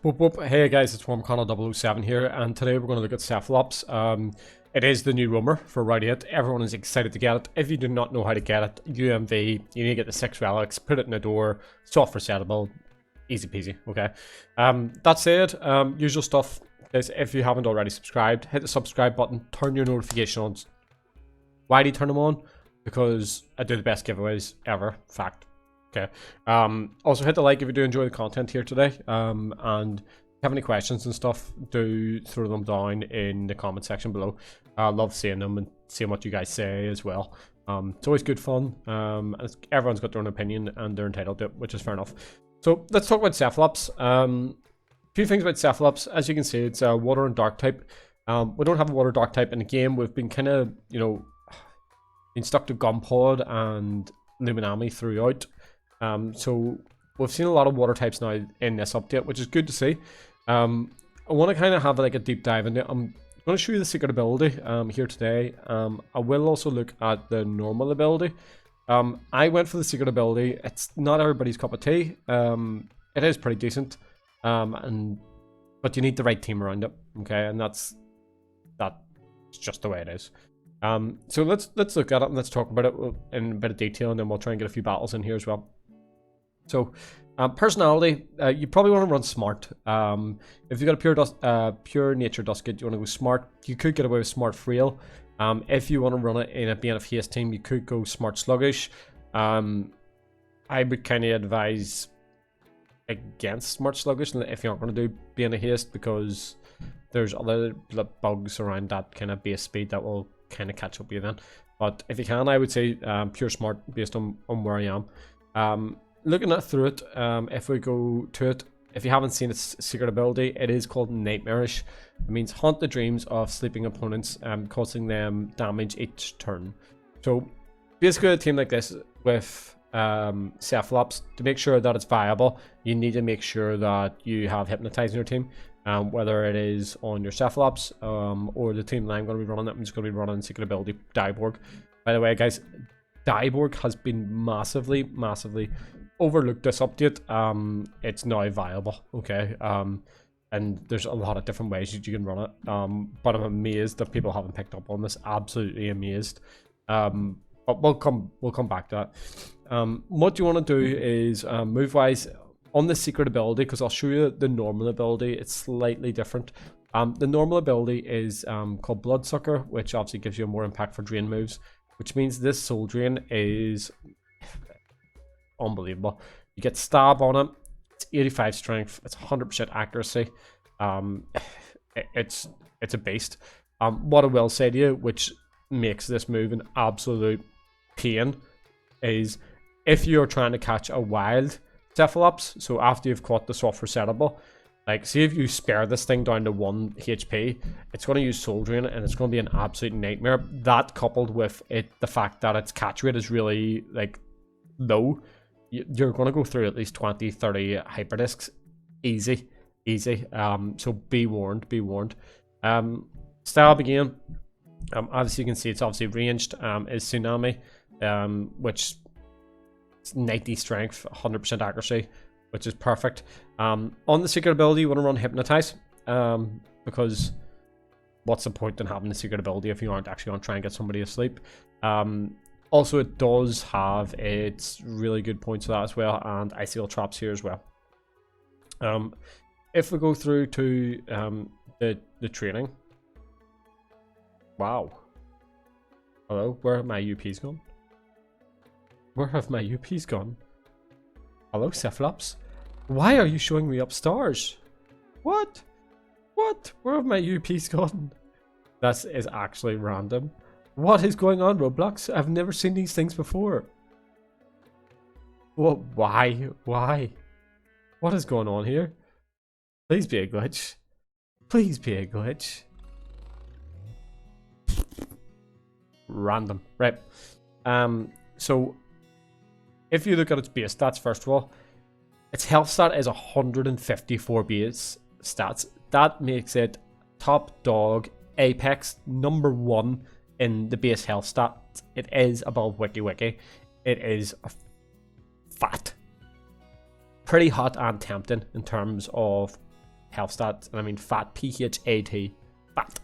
Whoop whoop. Hey guys, it's WarmConnell007 here, and today we're going to look at Cephalops. It is the new roamer for Route 8. Everyone is excited to get it. If you do not know how to get it, UMV, you need to get the 6 relics, put it in the door, soft resettable, easy peasy, okay? That said, usual stuff is if you haven't already subscribed, hit the subscribe button, turn your notification on. Why do you turn them on? Because I do the best giveaways ever, fact. Okay. Also hit the like if you do enjoy the content here today. And if you have any questions and stuff, do throw them down in the comment section below. I love seeing them and seeing what you guys say as well. It's always good fun. And everyone's got their own opinion and they're entitled to it, which is fair enough. So let's talk about Cephalops. A few things about Cephalops. As you can see, it's a water and dark type. We don't have a water dark type in the game. We've been kind of, you know, been stuck to Gunpod and LOOMIAN throughout. So we've seen a lot of water types now in this update, which is good to see. I want to kind of have like a deep dive into it. I'm going to show you the secret ability here today. I will also look at the normal ability. I went for the secret ability. It's not everybody's cup of tea. It is pretty decent, but you need the right team around it. Okay, and that's just the way it is. So let's look at it and let's talk about it in a bit of detail, and then we'll try and get a few battles in here as well. So, personality, you probably want to run smart. If you've got a pure nature dusket, you want to go smart. You could get away with smart frail. If you want to run it in a BNF haste team, you could go smart sluggish. I would kind of advise against smart sluggish if you're not going to do BNF haste, because there's other bugs around that kind of base speed that will kind of catch up with you then. But if you can, I would say pure smart based on where I am. Looking at through it, if we go to it, if you haven't seen its secret ability, it is called Nightmarish. It means haunt the dreams of sleeping opponents, causing them damage each turn. So basically a team like this with Cephalops, to make sure that it's viable, you need to make sure that you have Hypnotize in your team. Whether it is on your Cephalops or the team that I'm going to be running, I'm just going to be running secret ability Diborg. By the way, guys, Diborg has been massively overlooked this update. It's now viable, okay? And there's a lot of different ways you can run it. But I'm amazed that people haven't picked up on this. Absolutely amazed. But we'll come back to that. What you want to do is move wise on the secret ability, because I'll show you the normal ability. It's slightly different. The normal ability is called Bloodsucker, which obviously gives you more impact for drain moves, which means this soul drain is unbelievable. You get stab on it. It's 85 strength. It's 100% accuracy. It's a beast. What I will say to you, which makes this move an absolute pain, is if you're trying to catch a wild Cephalops, so after you've caught the soft resettable, like see if you spare this thing down to 1 HP, it's going to use soul drain and it's going to be an absolute nightmare. That coupled with the fact that its catch rate is really like low, you're going to go through at least 20-30 hyperdiscs easy. So be warned. Stab again, obviously you can see it's obviously ranged, is Tsunami, which is 90 strength, 100% accuracy, which is perfect. On the secret ability, you want to run Hypnotize, because what's the point in having the secret ability if you aren't actually going to try and get somebody asleep? Also, it does have its really good points for that as well, and icicle traps here as well. If we go through to the training, wow. Hello, where have my UPs gone? Where have my UPs gone? Hello, Cephalops. Why are you showing me up stars? What? Where have my UPs gone? That is actually random. What is going on, Roblox? I've never seen these things before. Well, why? What is going on here? Please be a glitch. Please be a glitch. Random. Right. So, if you look at its base stats, first of all, its health stat is 154 base stats. That makes it top dog, apex, #1 in the base health stat. It is above Wiki. It is fat. Pretty hot and tempting in terms of health stats, and I mean fat, P-H-A-T, fat,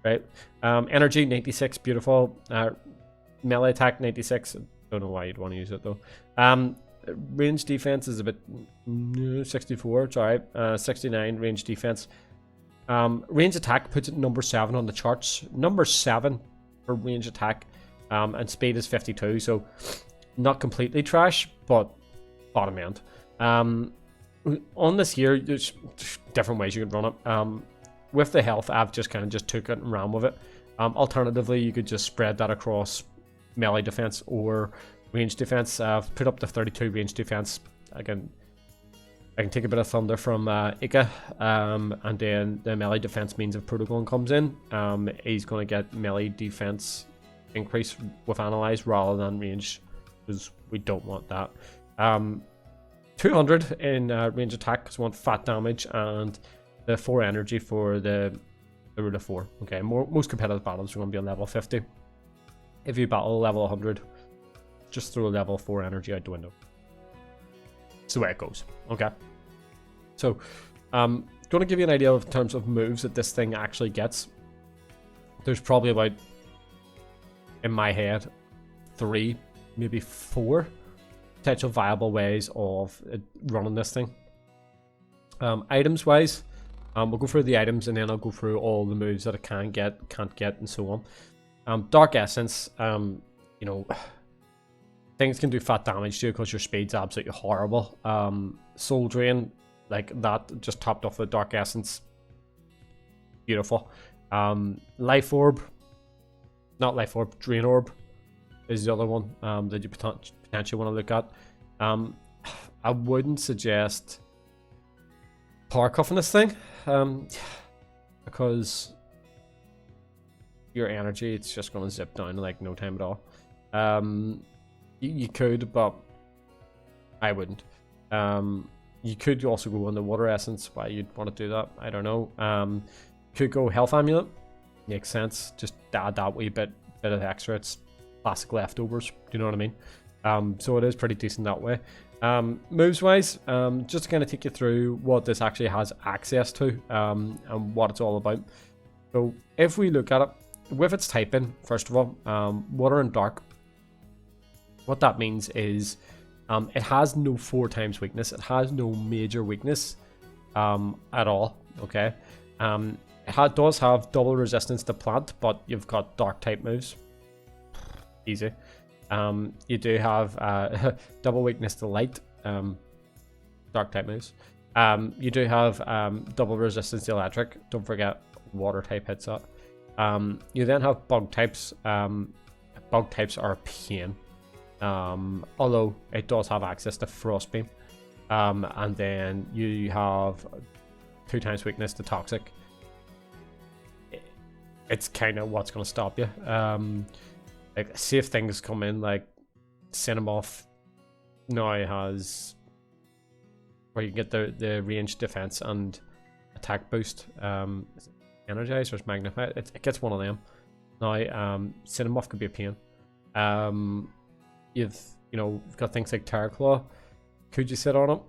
right? Energy, 96, beautiful. Melee attack, 96, don't know why you'd want to use it though. Range defense is a bit 64, it's alright. 69 range defense. Range attack puts it number 7 on the charts. Number 7 for range attack, and speed is 52, so not completely trash, but bottom end. On this here, there's different ways you could run it. With the health, I've just kind of took it and ran with it. Alternatively, you could just spread that across melee defense or range defense. I've put up the 32 range defense. I can take a bit of thunder from Ika, and then the melee defense means if Protogon comes in, he's going to get melee defense increase with Analyze rather than range, because we don't want that. 200 in range attack because we want fat damage, and the 4 energy for the rule of 4. Okay, most competitive battles are going to be on level 50. If you battle level 100, just throw a level 4 energy out the window. It's the way it goes. Okay. So, going to give you an idea of terms of moves that this thing actually gets. There's probably about, in my head, 3, maybe 4 potential viable ways of running this thing. Items wise, we'll go through the items and then I'll go through all the moves that it can get, can't get, and so on. Dark Essence, you know, things can do fat damage to you because your speed's absolutely horrible. Soul Drain, like that, just topped off the Dark Essence. Beautiful. Life Orb, not Life Orb, Drain Orb is the other one that you potentially want to look at. I wouldn't suggest power cuffing this thing, because your energy, it's just going to zip down in like no time at all. You could, but I wouldn't. You could also go on the Water Essence. Why you'd want to do that, I don't know. Could go Health Amulet, makes sense. Just add that wee bit of extra. It's classic leftovers, do you know what I mean? So it is pretty decent that way. Moves wise, just to kind of take you through what this actually has access to, and what it's all about. So if we look at it with its typing, first of all, water and dark, what that means is it has no 4 times weakness. It has no major weakness at all. Okay, it does have double resistance to plant, but you've got dark type moves. Easy. You do have double weakness to light, dark type moves. You do have double resistance to electric. Don't forget water type hits that. You then have bug types. Bug types are a pain, although it does have access to frost beam. And then you have 2 times weakness to toxic. It's kind of what's going to stop you. Like, see if things come in, like Cephalops now has where you can get the range defense and attack boost. Is it energize or is magnify? It gets one of them. Now, Cephalops could be a pain. You've got things like Terror Claw. Could you sit on it?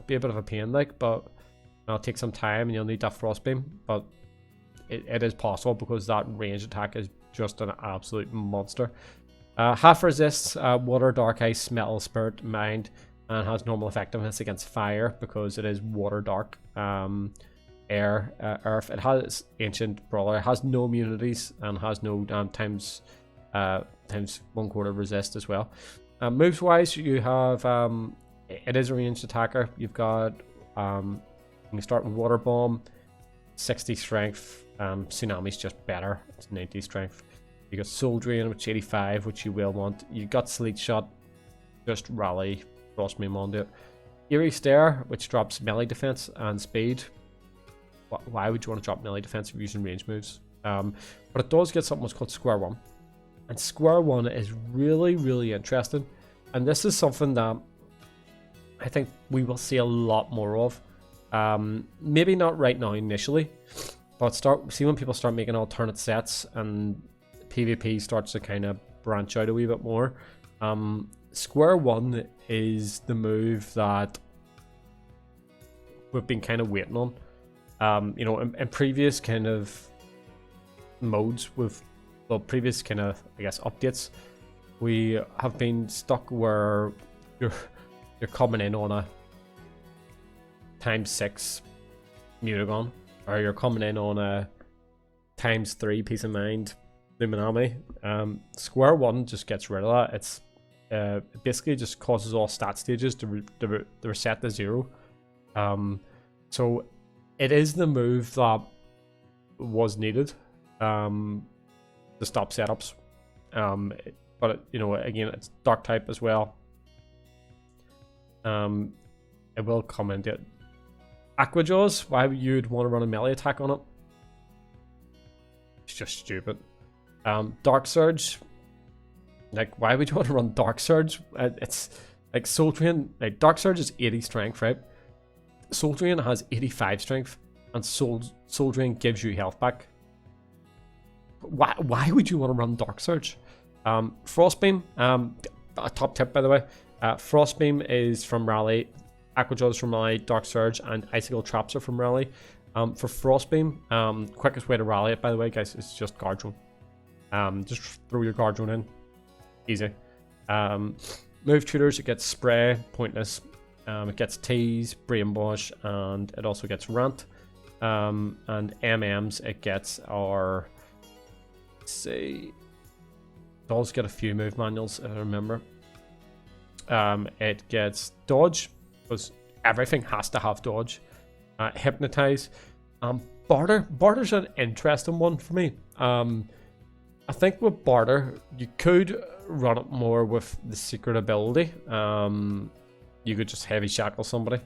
Be a bit of a pain, like, but it'll take some time and you'll need that frost beam. But it is possible because that range attack is just an absolute monster. Half resists water, dark, ice, metal, spirit, mind, and has normal effectiveness against fire because it is water, dark, air, earth. It has ancient brawler. It has no immunities and has no times 1/4 resist as well. Moves wise, you have it is a ranged attacker. You've got you start with water bomb, 60 strength. Tsunami's just better. It's 90 strength. You got Soul Drain, which is 85, which you will want. You got Sleet Shot, just rally, frost beam onto it. Eerie Stare, which drops melee defense and speed. Why would you want to drop melee defense if you're using range moves? But it does get something what's called Square One. And Square One is really, really interesting. And this is something that I think we will see a lot more of. Maybe not right now initially, but see when people start making alternate sets and PvP starts to kind of branch out a wee bit more. Square One is the move that we've been kind of waiting on. You know, in previous kind of modes with, well, previous kind of, I guess, updates, we have been stuck where you're coming in on a ×6 Mutagon, or you're coming in on a ×3 Peace of Mind Luminami. Square one just gets rid of that. It's it basically just causes all stat stages to reset to 0. So it is the move that was needed to stop setups. But you know, again, it's dark type as well. It will come into it. Aquajaws, why you'd want to run a melee attack on it? It's just stupid. Dark Surge, like, why would you want to run Dark Surge? It's like Soul Drain. Like, Dark Surge is 80 strength, right? Soul Drain has 85 strength, and Soul Drain gives you health back. Why would you want to run Dark Surge? Frostbeam, a top tip by the way. Frostbeam is from Rally, Aquajaws from Rally, Dark Surge, and Icicle Traps are from Rally. For Frostbeam, quickest way to rally it, by the way, guys, is just Guard Drone. Just throw your Guard Drone in. Easy. Move tutors, it gets Spray, Pointless. It gets Tease, Brainwash, and it also gets Rant. And MMs, it gets our, let's see, it does get a few move manuals, if I remember. It gets Dodge, because everything has to have Dodge. Hypnotize. Barter's an interesting one for me. I think with Barter, you could run it more with the secret ability. You could just heavy shackle somebody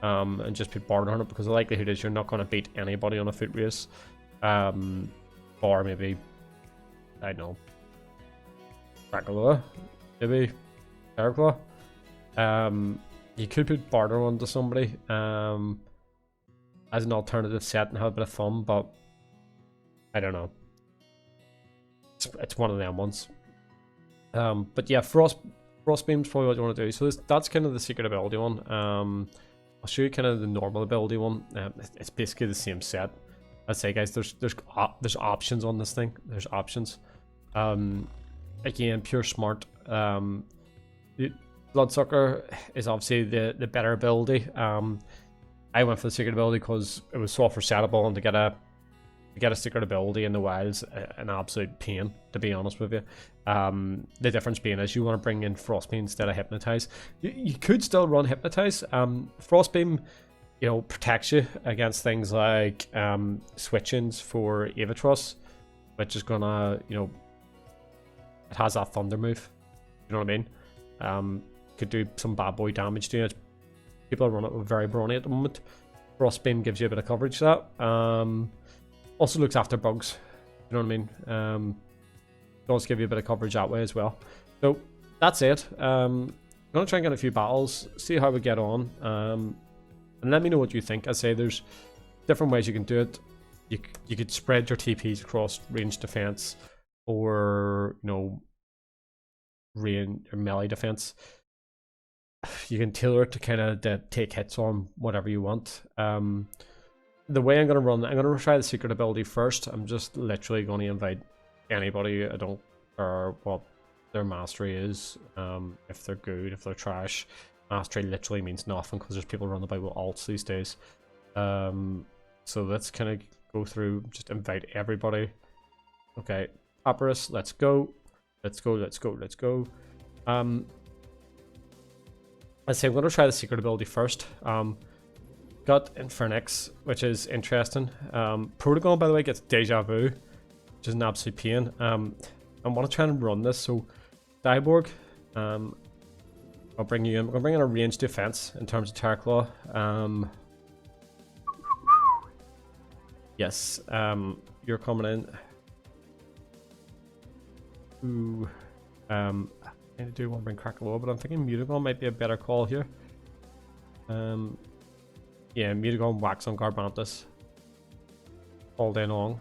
and just put Barter on it, because the likelihood is you're not going to beat anybody on a foot race. Or maybe, I don't know, Dracula, maybe Terraclaw. You could put Barter onto somebody as an alternative set and have a bit of fun, but I don't know. It's one of them ones. But yeah, Frostbeam's probably what you want to do. So that's kind of the secret ability one. I'll show you kind of the normal ability one. It's basically the same set. I'd say, guys, there's options on this thing. There's options. Again, pure smart. Bloodsucker is obviously the better ability. I went for the secret ability because it was soft resettable, and to get a secret ability in the wilds, an absolute pain, to be honest with you. The difference being is you want to bring in Frostbeam instead of Hypnotize. You could still run Hypnotize. Frostbeam, you know, protects you against things like switch-ins for Avatros, which is gonna, you know, it has that thunder move. You know what I mean? Could do some bad boy damage to it. People run it with very brawny at the moment. Frostbeam gives you a bit of coverage to that. Also looks after bugs. You know what I mean? Does give you a bit of coverage that way as well. So that's it. I'm gonna try and get a few battles, see how we get on, and let me know what you think. I say there's different ways you can do it. You could spread your TPs across range defense, or you know, range or melee defense. You can tailor it to kind of take hits on whatever you want. The way I'm going to try the secret ability first. I'm just literally going to invite anybody. I don't care what their mastery is. If they're good, if they're trash. Mastery literally means nothing, because there's people running about with alts these days. So let's kind of go through, just invite everybody. Okay, Papyrus, let's go. Let's go. I'd say I'm going to try the secret ability first. Got Infernix, which is interesting. Protagon, by the way, gets Deja Vu, which is an absolute pain. I want to try and run this, so Cyborg, I'll bring you in. We'll bring in a ranged defense in terms of Terraclaw. Yes, you're coming in. Ooh, I do want to bring Crackaloa, but I'm thinking Mutagon might be a better call here. Yeah, Mutagon wax on Garbantus all day long.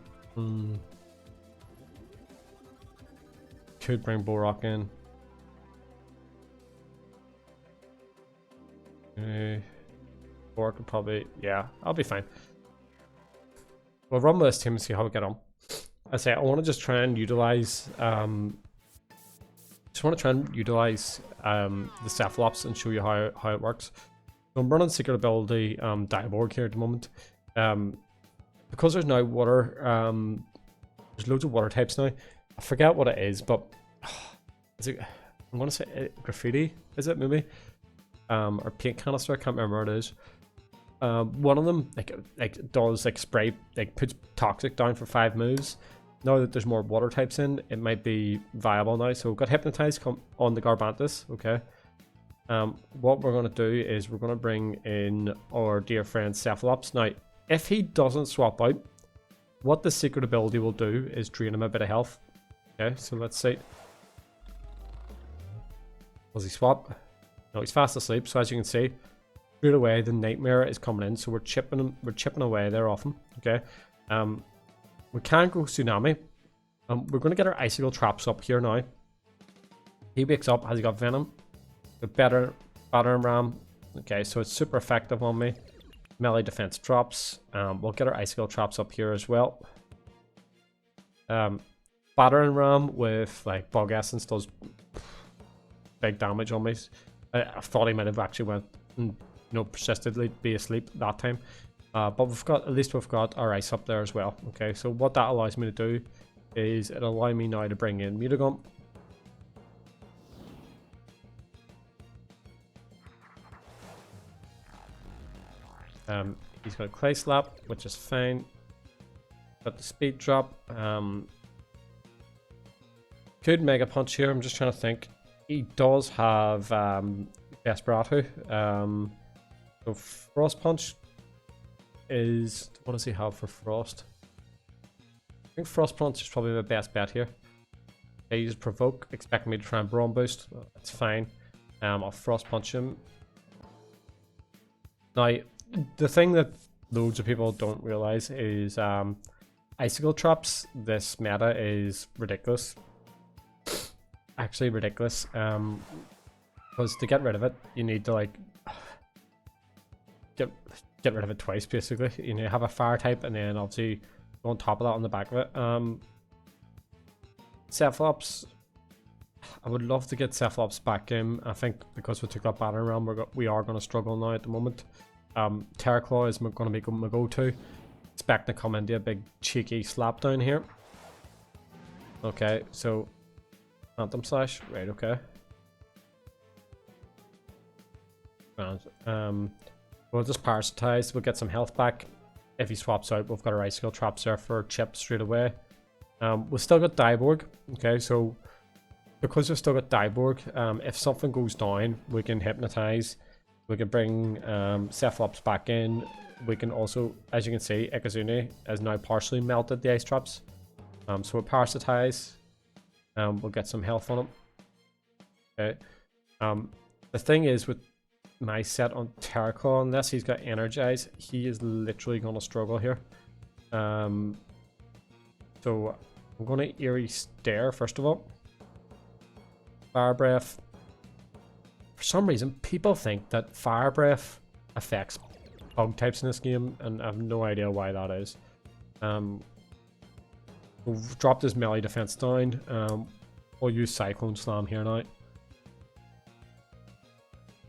Could bring Borak in. Okay. 4 could probably, yeah, I'll be fine. We'll run with this team and see how we get on. I say I want to just try and utilize the Cephalops and show you how it works. So I'm running secret ability Diaborg here at the moment. Because there's now water, there's loads of water types now. I forget what it is, but is it, I'm gonna say graffiti, is it maybe? Or paint canister, I can't remember what it is. One of them like does like spray, like puts toxic down for 5 moves. Now that there's more water types in, it might be viable now. So we've got hypnotized on the Garbantus. Okay. What we're gonna do is we're gonna bring in our dear friend Cephalops. Now, if he doesn't swap out, what the secret ability will do is drain him a bit of health. Okay, so let's see. Does he swap? No, he's fast asleep. So as you can see, straight away the nightmare is coming in. So we're chipping away there off him. Okay. We can go tsunami. We're gonna get our icicle traps up here now. He wakes up. Has he got venom? The battering ram. Okay, so it's super effective on me. Melee defense drops. We'll get our icicle traps up here as well. Battering ram with like bug essence does big damage on me. I thought he might have actually went and persistently be asleep that time. But at least we've got our ice up there as well. Okay, so what that allows me to do is it'll allow me now to bring in Mutagun. He's got a clay slap, which is fine. Got the speed drop. Could mega punch here. I'm just trying to think. He does have Desperado. So frost punch is, what does he have for frost? I think frost punch is probably the best bet here. Okay, use provoke, expect me to try and brawn boost. Well, that's fine. I'll frost punch him. Now, the thing that loads of people don't realize is icicle traps. This meta is ridiculous. Actually ridiculous. Because to get rid of it, you need to like get rid of it twice basically. You know, have a fire type and then obviously go on top of that on the back of it. Cephalops, I would love to get Cephalops back in. I think because we took that battering ram, we are going to struggle now at the moment. Terraclaw is going to be my go-to. Expect to come into a big cheeky slap down here. Okay, so Phantom Slash, right? Okay. And we'll just parasitize. We'll get some health back. If he swaps out, we've got our icicle traps there for chip straight away. We've still got Diaborg. Okay, so because we've still got Diaborg, if something goes down, we can hypnotize. We can bring Cephalops back in. We can also, as you can see, Ikazune has now partially melted the ice traps. So we'll parasitize. We'll get some health on him. Okay. The thing is with my set on Terraclaw, unless he's got Energize, he is literally going to struggle here. So I'm going to Eerie Stare first of all. Fire Breath. For some reason, people think that Fire Breath affects bug types in this game, and I have no idea why that is. We'll drop this melee defense down. We'll use Cyclone Slam here now.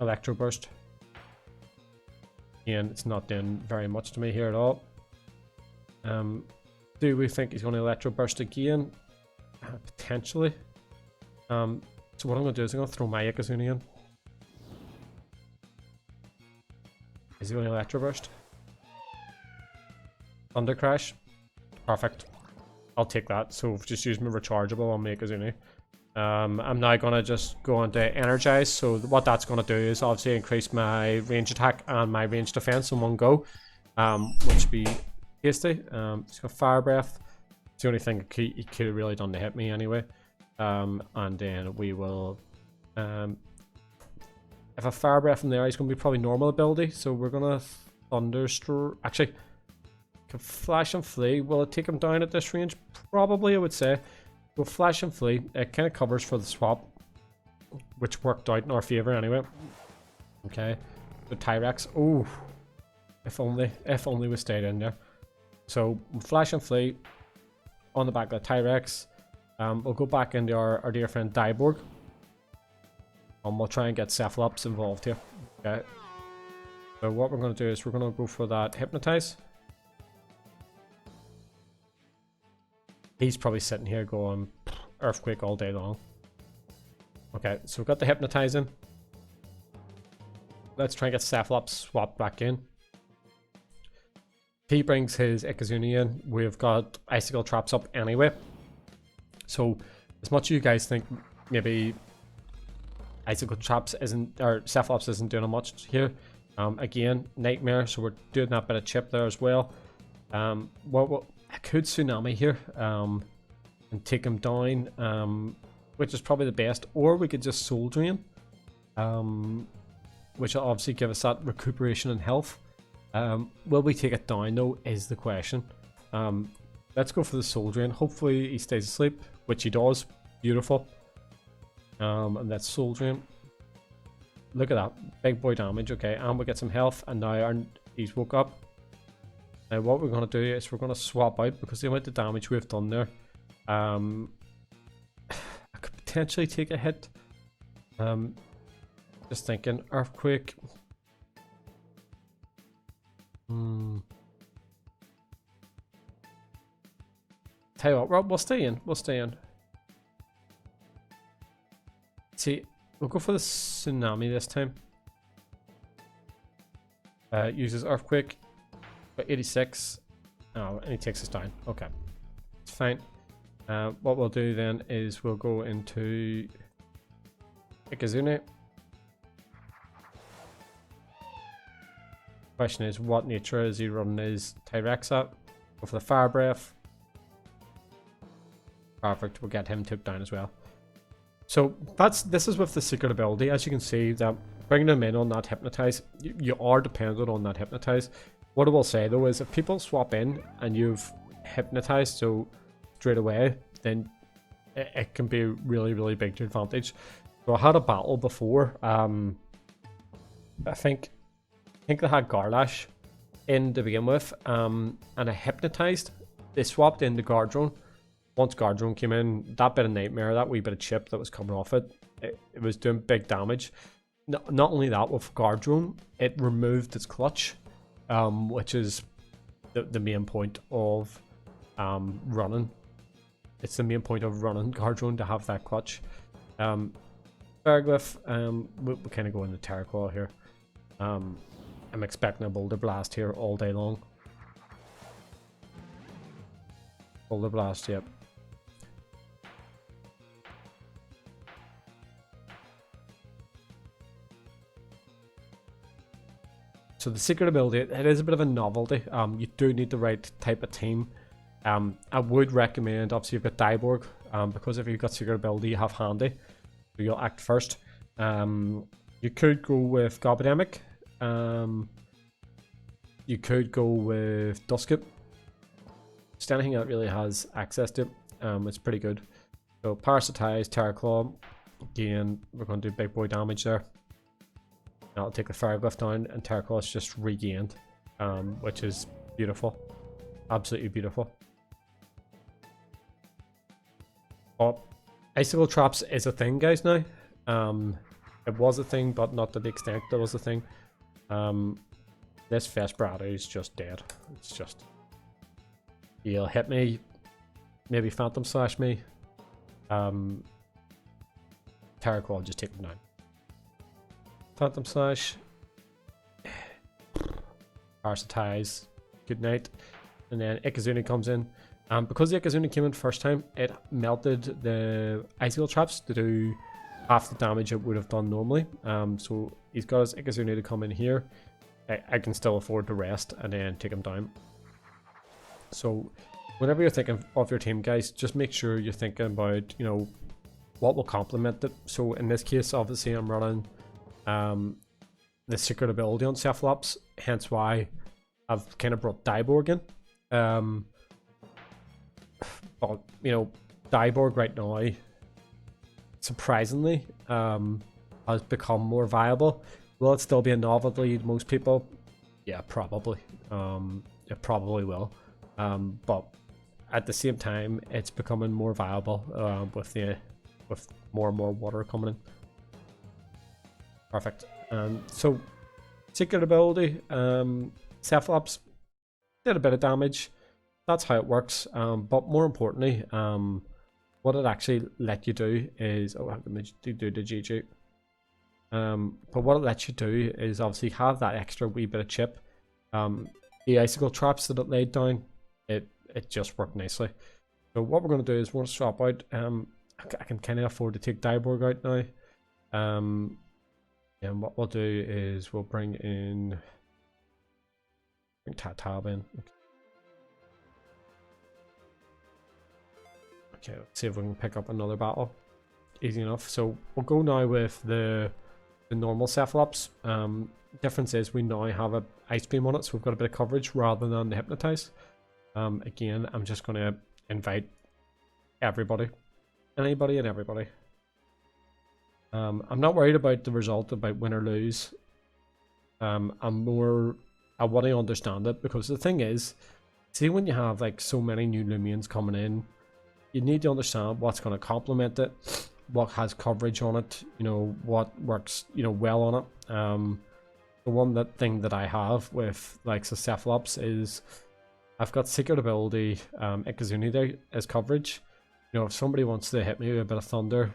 Electro Burst. Again, it's not doing very much to me here at all. Do we think he's going to Electro Burst again? Potentially. So what I'm going to do is I'm going to throw my Ikazune in. Is he going to Electro Burst? Thunder Crash. Perfect. I'll take that. So just use my rechargeable on my Ikazune. I'm now going to just go on to Energize. So what that's going to do is obviously increase my range attack and my range defense in one go. Which would be tasty. It's got Fire Breath. It's the only thing he could have really done to hit me anyway. And then we will... if a Fire Breath from there, he's going to be probably normal ability. So we're going to Thunderstroke. Actually, can Flash and Flee. Will it take him down at this range? Probably, I would say. We'll Flash and Flee. It kind of covers for the swap, which worked out in our favor anyway. Okay. The Tyrex. Oh, If only we stayed in there. So Flash and Flee on the back of the Tyrex. We'll go back into our dear friend Diborg. We'll try and get Cephalops involved here. Okay. So what we're going to do is we're going to go for that Hypnotize. He's probably sitting here going Earthquake all day long. Okay, so we've got the Hypnotizing. Let's try and get Cephalops swapped back in. He brings his Ikazuni in. We've got Icicle Traps up anyway. So, as much as you guys think maybe Icicle Traps isn't, or Cephalops isn't doing much here. Again, Nightmare, so we're doing that bit of chip there as well. Well, I could Tsunami here and take him down, which is probably the best. Or we could just Soul Drain, which will obviously give us that recuperation and health. Will we take it down though is the question. Let's go for the Soul Drain. Hopefully he stays asleep, which he does. Beautiful. And that's Soul Drain. Look at that. Big boy damage. Okay, and we get some health, and now he's woke up. Now what we're going to do is we're going to swap out, because the amount of damage we've done there. I could potentially take a hit. Just thinking, Earthquake. Tell you what, Rob, we'll stay in. We'll stay in. See, we'll go for the Tsunami this time. Uses Earthquake. Got 86. Oh, and he takes us down. Okay. It's fine. What we'll do then is we'll go into Ikazune. Question is, what nature is he running his Tyrex at? Go for the Fire Breath. Perfect, we'll get him took down as well. So this is with the secret ability. As you can see, that bringing them in on that Hypnotize, you are dependent on that Hypnotize. What I will say though is, if people swap in and you've Hypnotized so straight away, then it can be really, really big to advantage. So I had a battle before. I think they had Garlash in to begin with, and I Hypnotized. They swapped in the Guard Drone. Once Guard Drone came in, that bit of Nightmare, that wee bit of chip that was coming off it, it was doing big damage. Not only that, with Guard Drone, it removed its clutch, which is the main point of running. It's the main point of running Guard Drone, to have that clutch. Ferglyph, we'll kind of go into Terra Claw here. I'm expecting a Boulder Blast here all day long. Boulder Blast, yep. So the secret ability, it is a bit of a novelty. You do need the right type of team. I would recommend, obviously you've got Diborg, because if you've got secret ability you have handy, so you'll act first. You could go with Gobademic. You could go with Dusket. Just anything that really has access to it. It's pretty good. So Parasitize, Terra Claw. Again, we're going to do big boy damage there. That'll take the Ferglyph down, and Terra Claw is just regained, which is beautiful. Absolutely beautiful. Oh, Icicle Traps is a thing, guys, now. It was a thing, but not to the extent that was a thing. This Vesperado is just dead. It's just... He'll hit me, maybe Phantom Slash me. Terra Claw will just take him down. Phantom Slash. Parasitize. Good night. And then Ikazuni comes in. Because the Ikazuni came in first time, it melted the Icicle Traps to do half the damage it would have done normally. So he's got his Ikazuni to come in here. I can still afford to rest and then take him down. So whenever you're thinking of your team, guys, just make sure you're thinking about, you know, what will complement it. So in this case, obviously I'm running the secret ability on Cephalops, hence why I've kind of brought Diborg in. But you know, Diborg right now, surprisingly, has become more viable. Will it still be a novelty to most people? Yeah, probably. It probably will. But at the same time, it's becoming more viable with more and more water coming in. Perfect. So secret ability, Cephalops did a bit of damage. That's how it works. But more importantly, what it actually let you do is let me do the GG. But what it lets you do is obviously have that extra wee bit of chip. The icicle traps that it laid down, it just worked nicely. So what we're going to do is we're going to swap out. I can kind of afford to take Dyborg out now. And what we'll do is we'll bring Tatab in. Okay, let's see if we can pick up another battle. Easy enough. So we'll go now with the normal Cephalops. Difference is we now have a ice beam on it, so we've got a bit of coverage rather than the hypnotize. Again, I'm just going to invite everybody, anybody and everybody. I'm not worried about the result, about win or lose. I want to understand it, because the thing is, see, when you have like so many new Loomians coming in, you need to understand what's going to complement it, what has coverage on it, you know, what works, you know, well on it. The one thing that I have with like Cephalops is I've got secret ability Ikazuni there as coverage. You know, if somebody wants to hit me with a bit of thunder,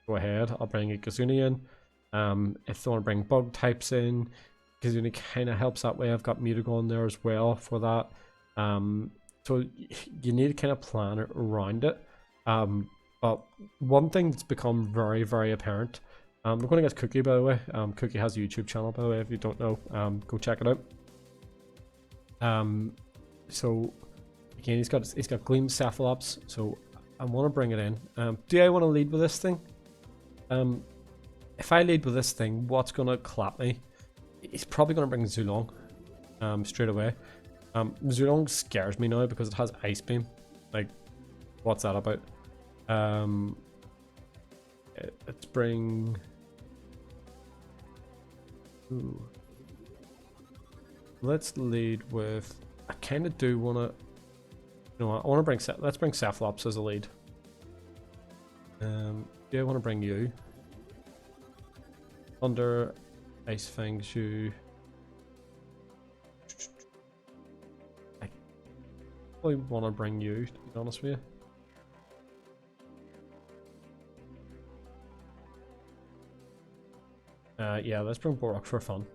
go ahead, I'll bring Ikazuni in. If they want to bring bug types in, Ikazuni kind of helps that way. I've got Mutagon there as well for that. So you need to kind of plan around it. But one thing that's become very, very apparent, we're going to get Cookie, by the way. Cookie has a YouTube channel, by the way, if you don't know. Go check it out. So again, he's got Gleam Cephalops, so I want to bring it in. Do I want to lead with this thing? If I lead with this thing, what's going to clap me? He's probably going to bring Zulong straight away. Zulong scares me now because it has Ice Beam. Like, what's that about? Let's bring... Ooh. Let's lead with... I kind of do want to... You know what? I want to bring... Let's bring Cephalops as a lead. Do I want to bring you? Thunder, Ice Fangs, you... I probably want to bring you, to be honest with you. Yeah, let's bring Borok for fun.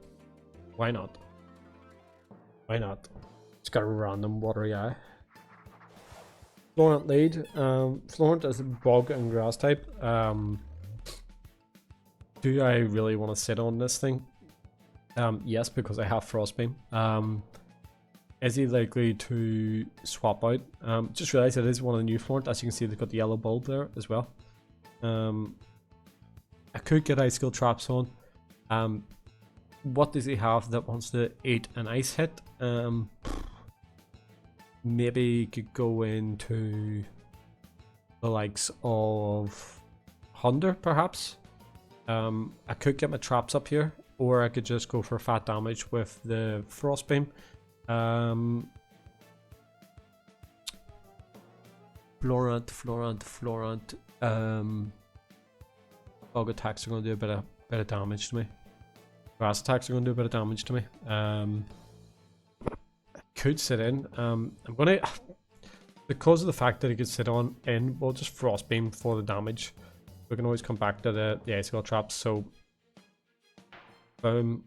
Why not? Why not? It's got a random watery eye. Florent lead. Florent is a bug and grass type. Do I really want to sit on this thing? Yes, because I have Frostbeam. Is he likely to swap out? Just realised it is one of the new Florent. As you can see, they've got the yellow bulb there as well. I could get ice skill traps on. What does he have that wants to eat an ice hit? Maybe could go into the likes of Hunter, perhaps. I could get my traps up here, or I could just go for fat damage with the Frostbeam. Florent. Bug attacks are going to do a bit of damage to me. Grass attacks are going to do a bit of damage to me. Could sit in. I'm going to, because of the fact that he could sit in, we'll just Frostbeam for the damage. We can always come back to the icicle traps. So, we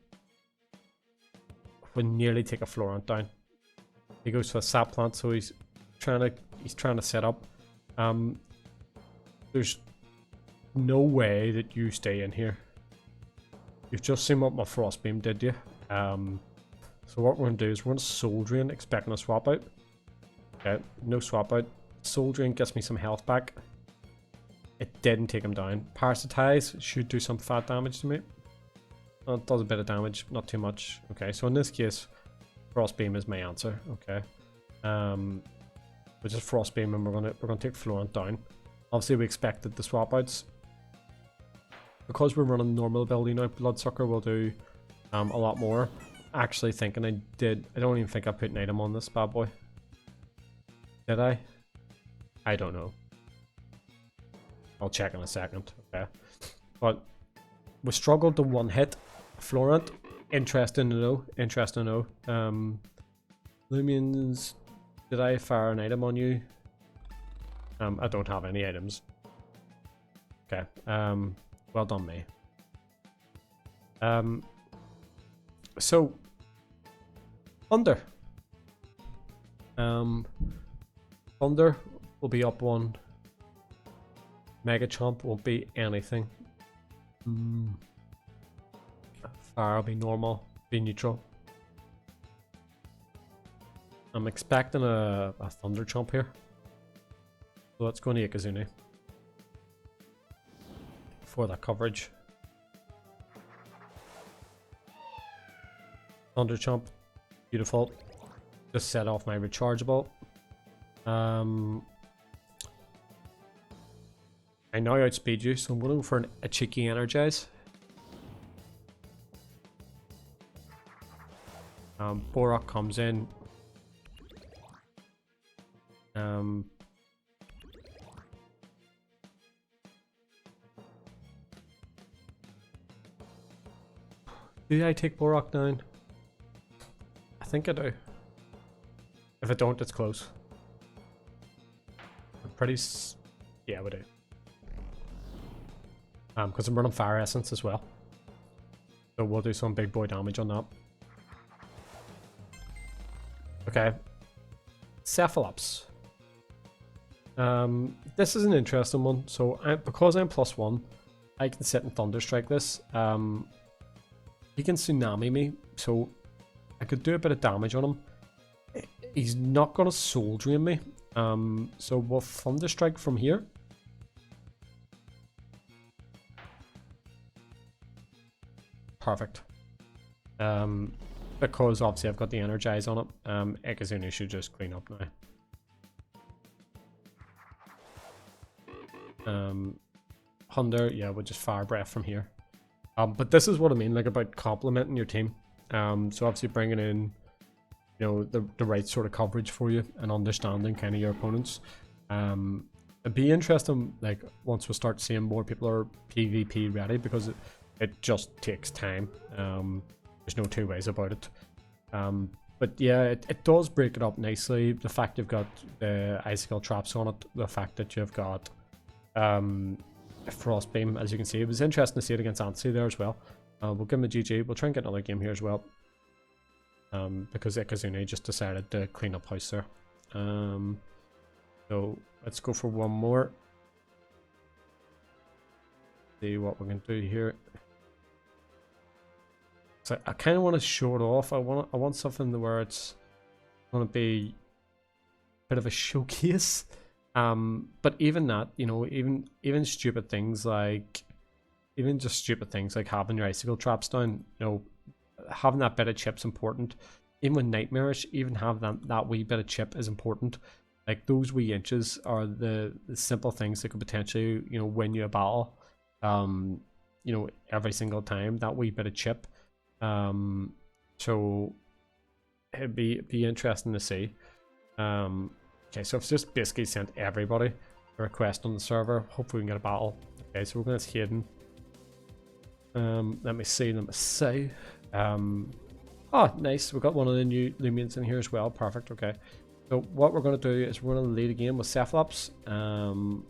nearly take a Florent down. He goes for a sap plant, so he's trying to set up. There's no way that you stay in here. You've just seen what my Frostbeam did to you. So what we're going to do is we're going to Soul Drain, expecting a swap out. Okay, no swap out. Soul Drain gets me some health back. It didn't take him down. Parasitize should do some fat damage to me. Well, it does a bit of damage, not too much. Okay, so in this case, Frostbeam is my answer. Okay. We're just Frostbeam and we're gonna take Florent down. Obviously we expected the swap outs. Because we're running normal ability now, Bloodsucker will do a lot more. actually thinking I did. I don't even think I put an item on this bad boy. Did I? I don't know. I'll check in a second. Okay. But we struggled to one hit Florent. Interesting to know. Interesting to know. Loomians, did I fire an item on you? I don't have any items. Okay. Well done, me. So Thunder. Thunder will be up one. Mega Chomp won't be anything. Fire will be normal, be neutral. I'm expecting a Thunder Chomp here. So let's go to Ikazune for that coverage. Thunder Chomp, beautiful. Just set off my rechargeable. I now outspeed you, so I'm going to go for a cheeky energize. Borak comes in. Do I take Borak down? I think I do. If I don't, it's close. I'm pretty yeah, we do. Because I'm running Fire Essence as well. So we'll do some big boy damage on that. Okay. Cephalops. This is an interesting one. So because I'm +1, I can sit and Thunderstrike this. He can Tsunami me, so I could do a bit of damage on him. He's not going to Soul Drain me. So we'll Thunderstrike from here. Perfect. Because obviously I've got the Energize on it. Ikazune should just clean up now. Thunder, yeah, we'll just Fire Breath from here. But this is what I mean, like, about complementing your team. So obviously bringing in, you know, the right sort of coverage for you and understanding kind of your opponents. It'd be interesting, like, once we start seeing more people are PvP ready, because it just takes time. There's no two ways about it. But yeah, it does break it up nicely. The fact you've got the icicle traps on it, the fact that you've got Frost Beam, as you can see. It was interesting to see it against Antsy there as well. We'll give him a GG. We'll try and get another game here as well. Because Ikazune just decided to clean up house there. So let's go for one more. See what we can do here. So I kind of want to show it off. I want something where it's going to be a bit of a showcase. But even that, you know, even stupid things like, even just stupid things like having your icicle traps down, you know, having that bit of chip's important. Even with Nightmarish, even have that wee bit of chip is important. Like, those wee inches are the simple things that could potentially, you know, win you a battle. You know, every single time, that wee bit of chip. So it'd be interesting to see. Okay, so I've just basically sent everybody a request on the server. Hopefully we can get a battle. Okay, so we're going to Hayden. Let me see. Oh, nice. We've got one of the new Loomians in here as well. Perfect. Okay. So what we're going to do is we're going to lead a game with Cephalops. Going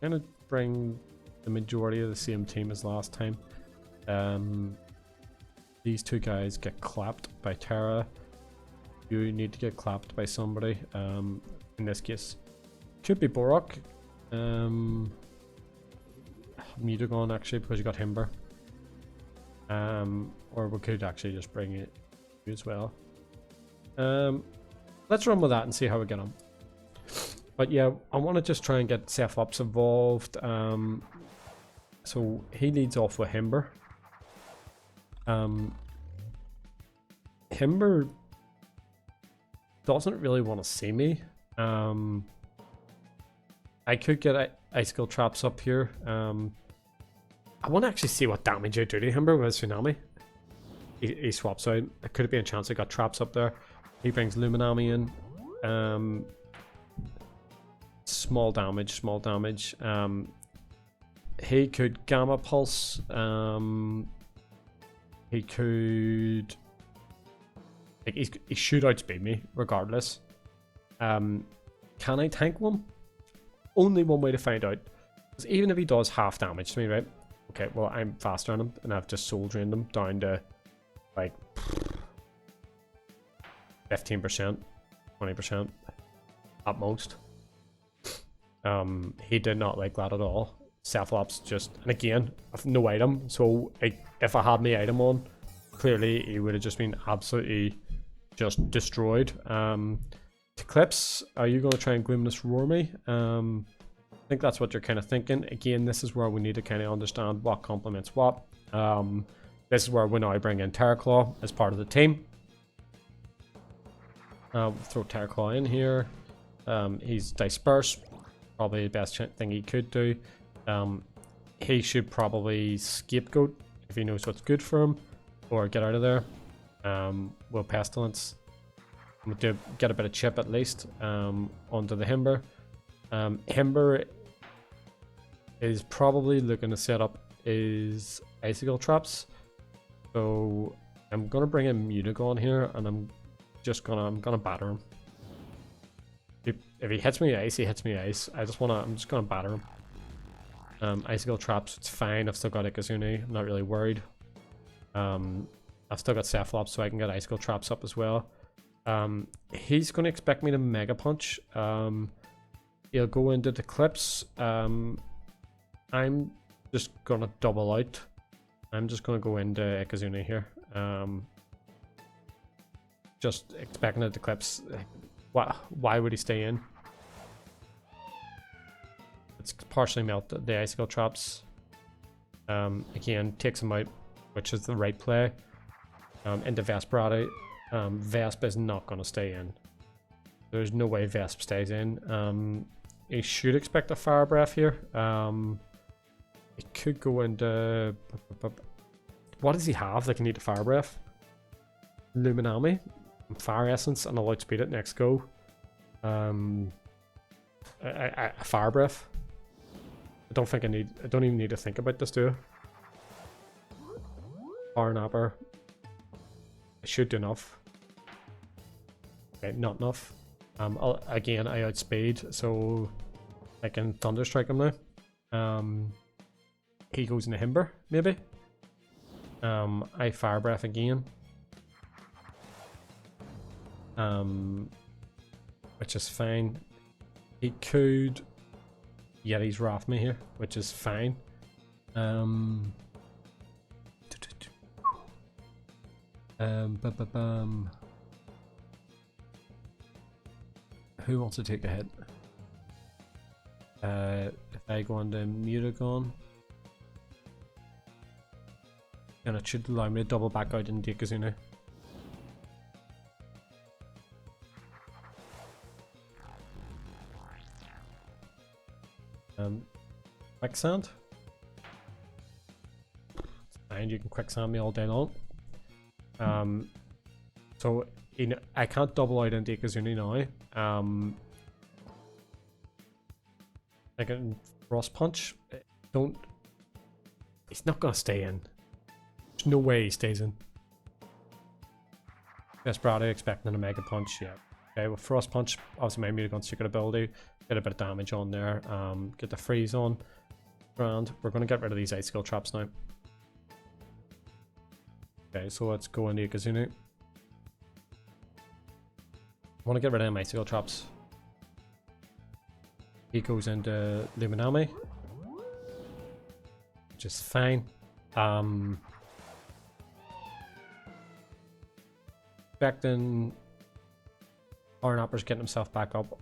to bring the majority of the same team as last time. These two guys get clapped by Terra. You need to get clapped by somebody. In this case, could be Borak. Mutagon actually, because you got Himber. Or we could actually just bring it as well. Let's run with that and see how we get on. But yeah, I want to just try and get Cephalops involved. So he leads off with Himber. Himber doesn't really want to see me. I could get icicle traps up here. I want to actually see what damage I do to Himber with Tsunami. he swaps out. It could have been a chance he got traps up there. He brings LOOMIAN in. Small damage, small damage. He could Gamma Pulse. He could... Like, he should outspeed me, regardless. Can I tank one? Only one way to find out. Because even if he does half damage to me, right? Okay, well, I'm faster on him, and I've just soul drained him down to, like, 15%, 20% at most. He did not like that at all. Cephalops just, and again, I've no item, so if I had my item on, clearly he would have just been absolutely just destroyed. Eclipse, are you going to try and Gloomless Roar me? I think that's what you're kind of thinking. Again, this is where we need to kind of understand what complements what. This is where we now bring in Terraclaw as part of the team. We'll throw Terraclaw in here. He's Disperse, probably the best thing he could do. He should probably Scapegoat if he knows what's good for him, or get out of there. Will Pestilence. We'll get a bit of chip at least onto the Himber. Himber is probably looking to set up his Icicle Traps. So I'm gonna bring in Mutagon here, and I'm gonna batter him. If he hits me ice, he hits me ice. I'm just gonna batter him. Icicle Traps, it's fine. I've still got Ikazuni. I'm not really worried. I've still got Cephalops, so I can get Icicle Traps up as well. He's gonna expect me to Mega Punch. He'll go into the Eclipse. I'm just gonna double out. I'm just gonna go into Ikazuni here. Just expecting it to Eclipse. Why would he stay in? It's partially melted the Icicle Traps. Again, takes him out, which is the right play. Into Vesperati. Vesp is not going to stay in. There's no way Vesp stays in. He should expect a Fire Breath here. It could go into... What does he have that can eat a Fire Breath? Luminami, Fire Essence, and I'll outspeed it next go. A Fire Breath. I don't even need to think about this, do I? Fire Napper. I should do enough. Okay, not enough. Again, I outspeed, so I can Thunder Strike him now. He goes into Himber, maybe. I Fire Breath again. Which is fine. He could Yeti's Wrath me here, which is fine. Who wants to take a hit? If I go into Mutagon, and it should allow me to double back out into Ikazuna. Quicksand. And you can quicksand me all day long. So I can't double out into Ikazuni now. I can Frost Punch. He's not gonna stay in. There's no way he stays in. Vesperati expecting a Mega Punch, yeah. Okay, with Frost Punch, obviously my Mutagon's secret ability. Get a bit of damage on there. Get the freeze on. Grand. We're gonna get rid of these Icicle Traps now. Okay, so let's go into Ikazuni. I want to get rid of my Icicle Traps. He goes into Luminami, which is fine. Expecting Arnapper's getting himself back up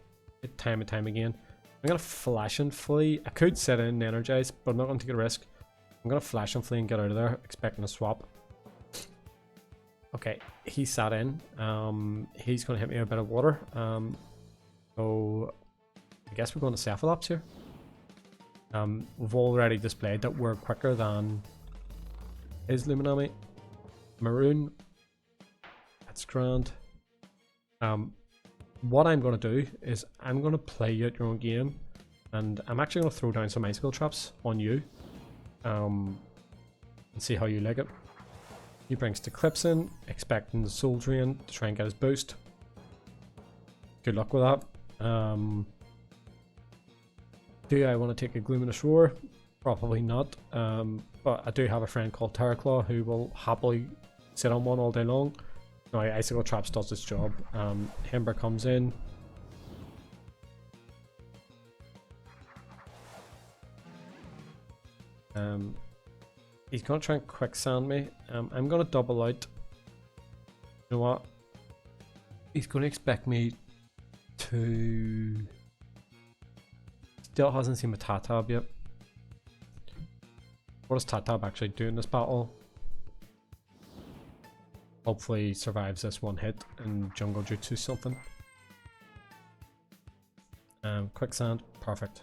time and time again. I'm gonna Flash and Flee. I could set in Energize, but I'm not gonna take a risk. I'm gonna Flash and Flee and get out of there, expecting a swap. Okay, he sat in. He's gonna hit me with a bit of water. So I guess we're going to Cephalops here. We've already displayed that we're quicker than his Luminami. Maroon. That's grand. What I'm going to do is I'm going to play you at your own game, and I'm actually going to throw down some icicle traps on you, and see how you like it. He brings the clips in, expecting the soul drain to try and get his boost. Good luck with that. Do I want to take a Gloominous Roar? Probably not. But I do have a friend called Terraclaw who will happily sit on one all day long. No, Icicle Traps does its job. Himber comes in. He's going to try and quicksand me. I'm going to double out. You know what? He's going to expect me to... Still hasn't seen my Tatab yet. What does Tatab actually do in this battle? Hopefully he survives this one hit and jungle jutsu something. Quicksand, perfect.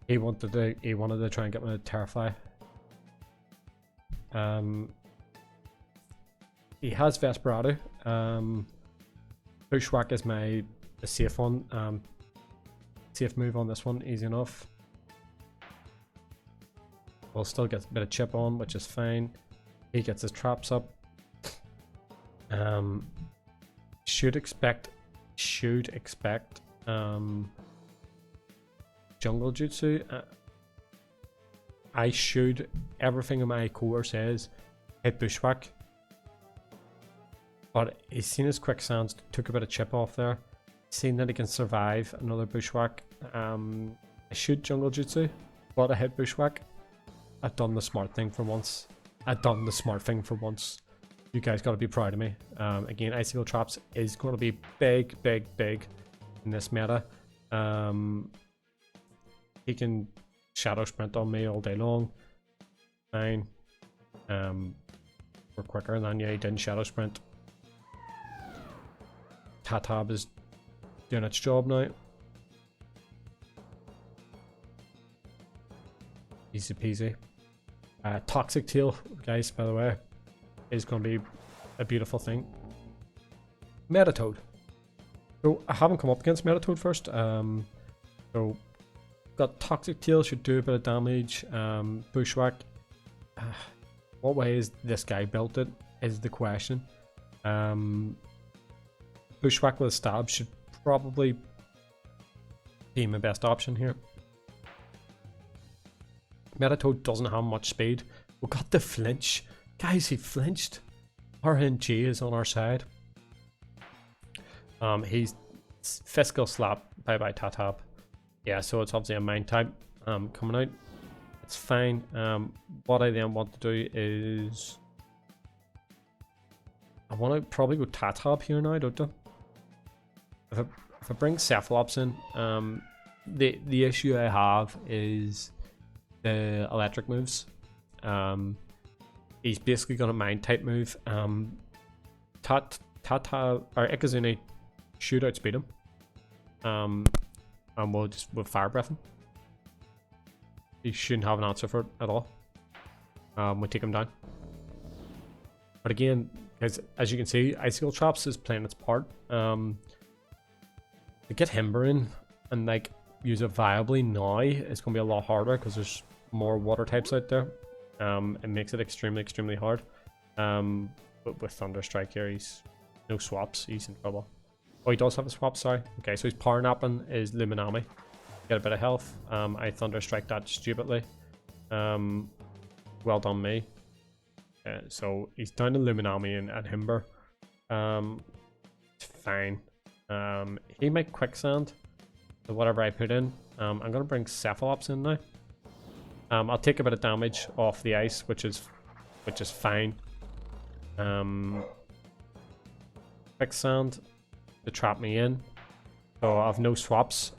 He wanted to try and get me to Terrify. He has Vesperado. Bushwhack is my safe one. Safe move on this one, easy enough. We'll still get a bit of chip on, which is fine. He gets his traps up. Should expect jungle jutsu. I should, everything in my core says hit Bushwhack, but he's seen his quicksands, took a bit of chip off there, seen that he can survive another Bushwhack. I should jungle jutsu, but I hit Bushwhack. I've done the smart thing for once. You guys got to be proud of me. Again, Icicle Traps is going to be big in this meta. He can shadow sprint on me all day long. Fine. We're quicker than you. He didn't shadow sprint. Tatab is doing its job now. Easy peasy. Toxic Tail, guys, by the way, is going to be a beautiful thing. Metatoad. So I haven't come up against Metatoad first. So got Toxic Tail, should do a bit of damage. Bushwhack. What way is this guy built it is the question. Bushwhack with a stab should probably be my best option here. Metatoad doesn't have much speed. We got the flinch. Guys, he flinched. RNG is on our side. He's Fiscal Slap. Bye bye Tatab. Yeah, so it's obviously a mind type coming out. It's fine. What I then want to do is I want to probably go Tatab here now, don't I? If I bring Cephalops in, the issue I have is the electric moves. He's basically got a mind type move. Tata or Ikazune should outspeed him. And we'll fire breath him. He shouldn't have an answer for it at all. We take him down. But again, as you can see, Icicle Traps is playing its part. To get Himber in and like use it viably now is going to be a lot harder because there's more water types out there. It makes it extremely hard. But with Thunderstrike here, he's no swaps, he's in trouble. Oh, he does have a swap, sorry. Okay, so he's power napping is Luminami. Get a bit of health. I Thunderstrike that stupidly. Well done me. So he's down to Luminami and Himber. Fine. He might quicksand to whatever I put in. I'm gonna bring Cephalops in now. I'll take a bit of damage off the ice, which is fine. Quicksand to trap me in. So I've no swaps.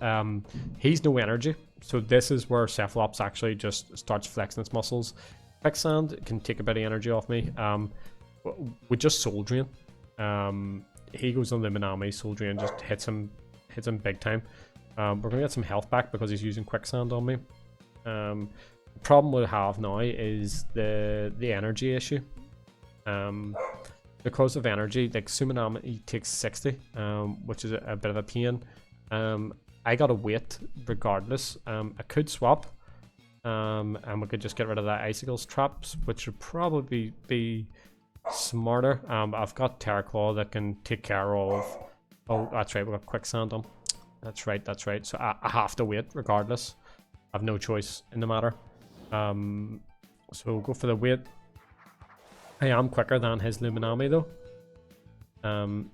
He's no energy, so this is where Cephalops actually just starts flexing its muscles. Quicksand can take a bit of energy off me. With just Soul Drain. He goes on Luminami, Soul Drain just hits him big time. We're gonna get some health back because he's using Quicksand on me. The problem we have now is the energy issue. Because of energy, like Tsunami takes 60, which is a bit of a pain. I gotta wait regardless. I could swap, and we could just get rid of that icicles traps, which would probably be smarter. I've got Terra Claw that can take care of. Oh, that's right, we've got quicksand on. That's right, that's right. So I have to wait regardless. I have no choice in the matter. So we'll go for the wait. I am quicker than his Luminami though.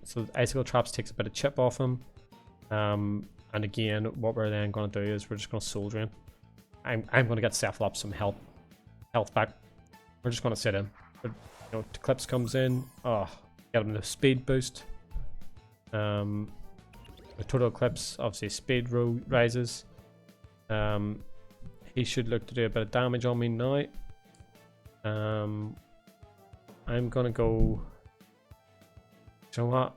So the icicle traps takes a bit of chip off him. And again, what we're then going to do is we're just going to soul drain. I'm going to get Cephalops some health back. We're just going to sit in. But, you know, Eclipse comes in. Oh, get him the speed boost. The total Eclipse, obviously speed rises. He should look to do a bit of damage on me now. I'm gonna go. You know what?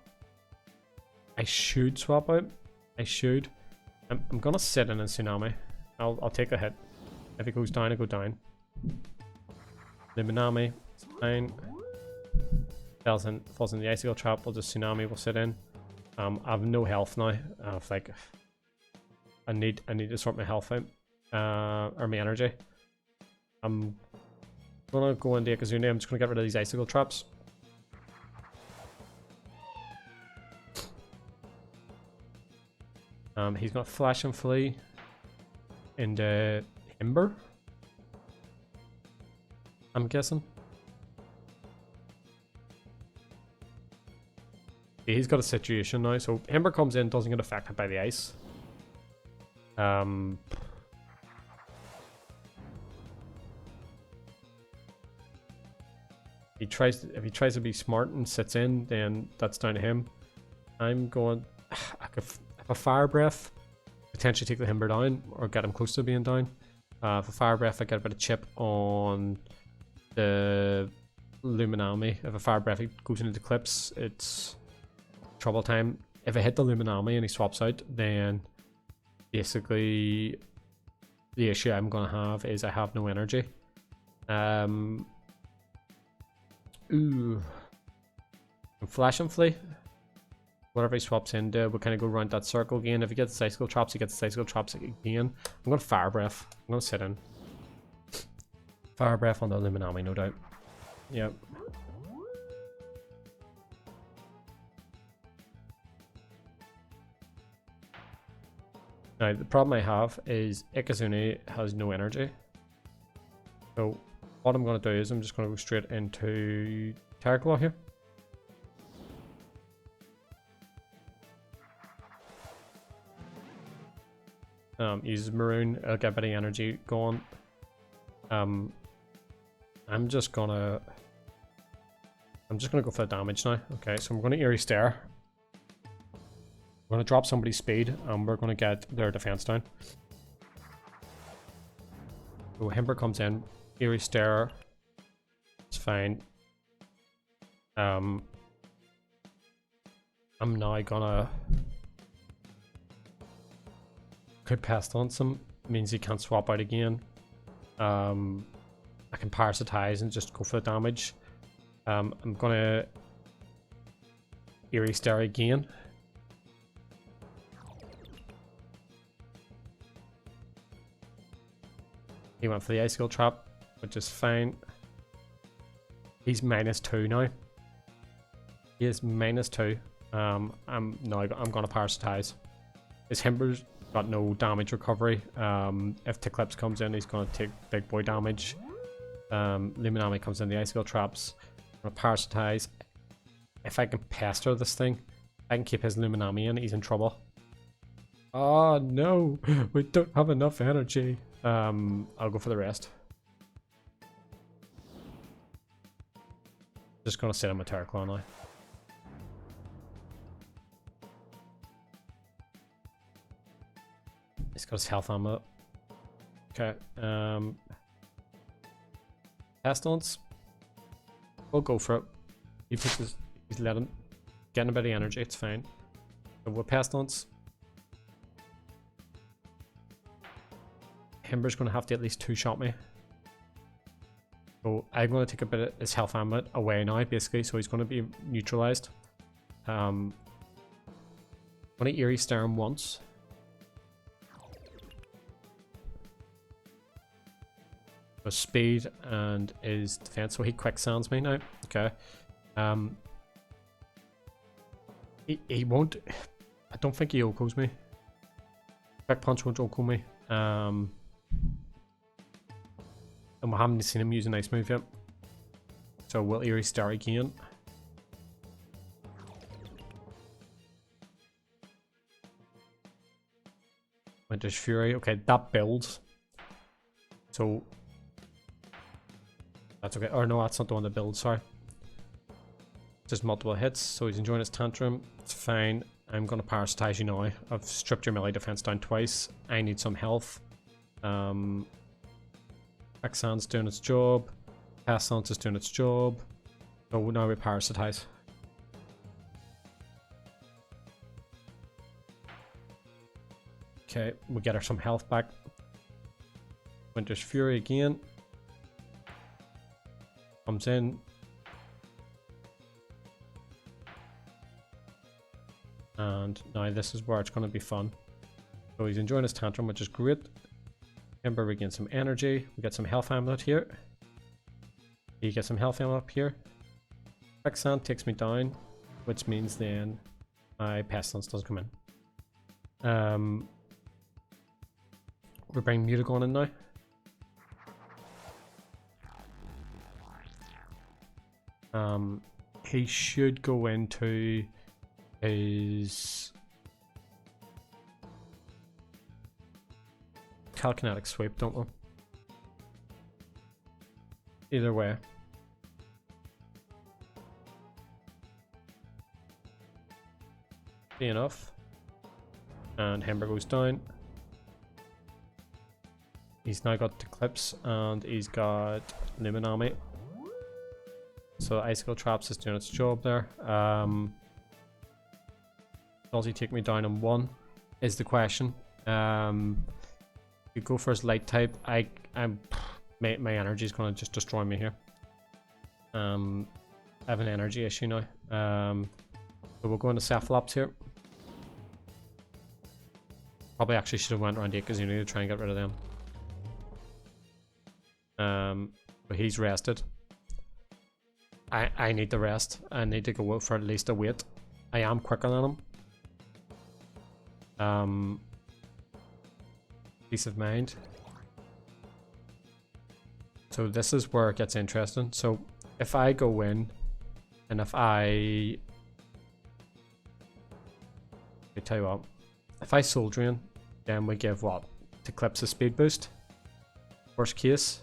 I should swap out. I should. I'm gonna sit in a Tsunami. I'll take a hit. If it goes down, I go down. Luminami, it's fine. Falls in the icicle trap. We'll just Tsunami. We'll sit in. I have no health now. I've like, I need to sort my health out, or my energy. I'm gonna go into Akazune. I'm just gonna get rid of these icicle traps. He's gonna flash and flee into Ember, I'm guessing. Yeah, he's got a situation now, so Ember comes in, doesn't get affected by the ice. If he tries to be smart and sits in, then that's down to him. I'm going. If a Fire Breath, potentially take the Ember down or get him close to being down. If a Fire Breath, I get a bit of chip on the Luminami. If a Fire Breath goes into the Eclipse, it's trouble time. If I hit the Luminami and he swaps out, then basically the issue I'm gonna have is I have no energy. Ooh. Flash and Flee. Whatever he swaps into, we'll kind of go around that circle again. If he gets Icicle Traps, he gets Icicle Traps again. I'm going to Fire Breath. I'm going to sit in. Fire Breath on the Luminami, no doubt. Yep. Now, the problem I have is Ikazune has no energy. So, what I'm going to do is I'm just going to go straight into Terra Claw here. Uses Maroon, I'll get a bit of energy going. I'm just gonna go for the damage now. Okay, so I'm gonna Eerie Stare. We're gonna drop somebody's speed and we're gonna get their defense down. So Himber comes in, Eerie Stare. It's fine. I'm now gonna could Pestilence him, means he can't swap out again. I can Parasitize and just go for the damage. I'm gonna Eerie Stare again. He went for the Icicle Trap, which is fine. He's -2 now. He is -2. I'm gonna Parasitize. His Himber's got no damage recovery. If Eclipse comes in, he's gonna take big boy damage. Luminami comes in, the Icicle Traps. I'm gonna Parasitize. If I can pester this thing, I can keep his Luminami in, he's in trouble. Oh no, we don't have enough energy. I'll go for the rest. Just gonna sit on my Terra Claw now. He's got his health ammo. Okay. Pestilence. We'll go for it. He's letting getting a bit of energy, it's fine. So with Pestilence. Himber's gonna have to at least 2-shot me. So I'm going to take a bit of his health amulet away now, basically, so he's going to be neutralized. I'm going to Eerie Stare him once. So speed and his defense, so he quicksands me now. Okay. He won't. I don't think he OHKOs me. Quick punch won't OHKO me. And we haven't seen him use a nice move yet. So we'll Eerie Stare again. Winter's Fury. Okay, that builds. So that's okay. Or no, that's not the one that builds, sorry. Just multiple hits, so he's enjoying his tantrum. It's fine. I'm gonna parasitize you now. I've stripped your melee defense down twice. I need some health. Xan's doing its job. Pestilence is doing its job. So now we parasitize. Okay, we get her some health back. Winter's Fury again. Comes in. And now this is where it's going to be fun. So he's enjoying his tantrum, which is great. Ember regains some energy. We get some health amulet here. He gets some health amulet up here. Quicksand takes me down, which means then my pestilence doesn't come in. We bring Mutagon in now. He should go into his Telekinetic Sweep, don't we? Either way. Be enough. And Hember goes down. He's now got Eclipse and he's got LOOMIAN. So Icicle Traps is doing its job there. Does he take me down in one? Is the question. You go for his light type. My energy is going to just destroy me here. I have an energy issue now. So we'll go into Cephalops here. Probably actually should have went around Yakazuni to try and get rid of them. But he's rested. I need the rest. I need to go out for at least a wait. I am quicker than him. Peace of mind. So this is where it gets interesting. So if I go in and if I tell you what, if I Soul Drain, then we give what? To Eclipse a speed boost. Worst case.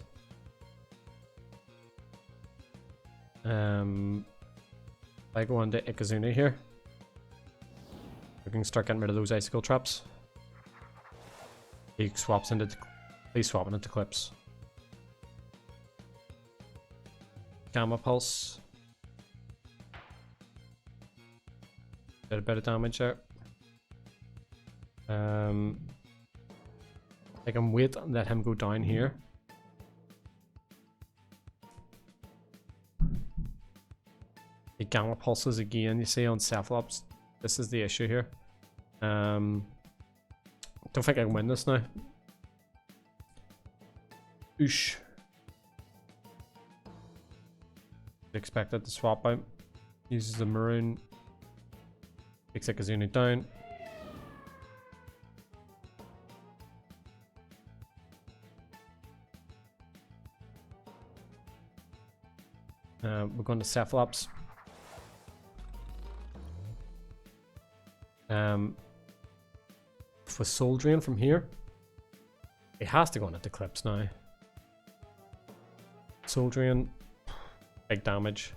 If I go into Ikazuna here, we can start getting rid of those Icicle Traps. He swaps into, he's swapping into Eclipse. Gamma Pulse. Did a bit of damage there. I can wait and let him go down here. The Gamma Pulses again, you see on Cephalops. This is the issue here. Don't think I can win this now. Oosh. Expected to swap out. Uses the maroon. Takes Ikazuni down. We're going to Cephalops. For Soul Drain from here, it has to go into Eclipse now. Soul Drain, big damage.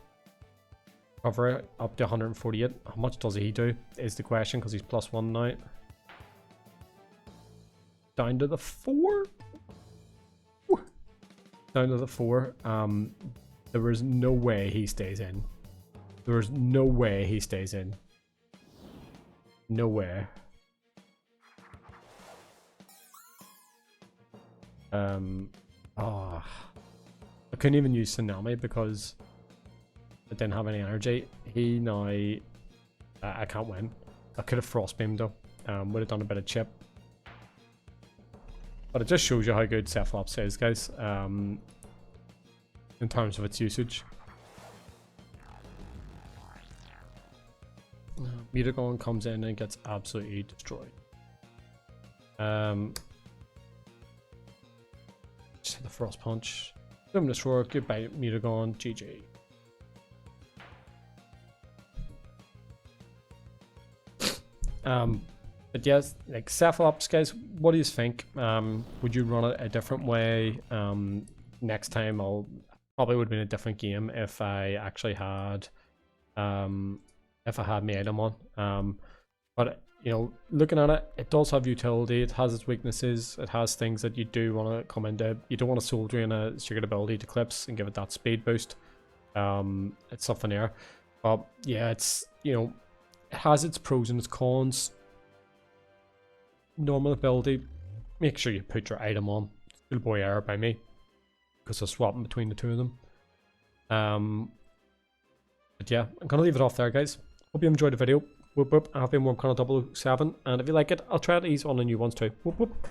Cover it up to 148. How much does he do is the question, because he's +1 now. Down to the 4. Woo. Down to the 4. There was no way he stays in. There is no way he stays in. No way. couldn't even use Tsunami because I didn't have any energy. He now... I can't win. I could have Frostbeamed though. Would have done a bit of chip. But it just shows you how good Cephalops is, guys. In terms of its usage. Mutagon comes in and gets absolutely destroyed. Just hit the Frost Punch. Boom, Destroyer. Goodbye, Mutagon. GG. But yes, like Cephalops, guys, what do you think? Would you run it a different way? Next time I'll probably would have been a different game if I actually had my item on. But you know, looking at it, it does have utility. It has its weaknesses. It has things that you do want to come into. You don't want to soul drain a secret ability to Clips and give it that speed boost. It's something there. But yeah, it's, you know, it has its pros and its cons. Normal ability, make sure you put your item on. Schoolboy error by me, because I'm swapping between the two of them. But yeah, I'm gonna leave it off there, guys. Hope you enjoyed the video. Whoop whoop. I've been WormConnor 007, and if you like it, I'll try to ease on the new ones too. Whoop whoop.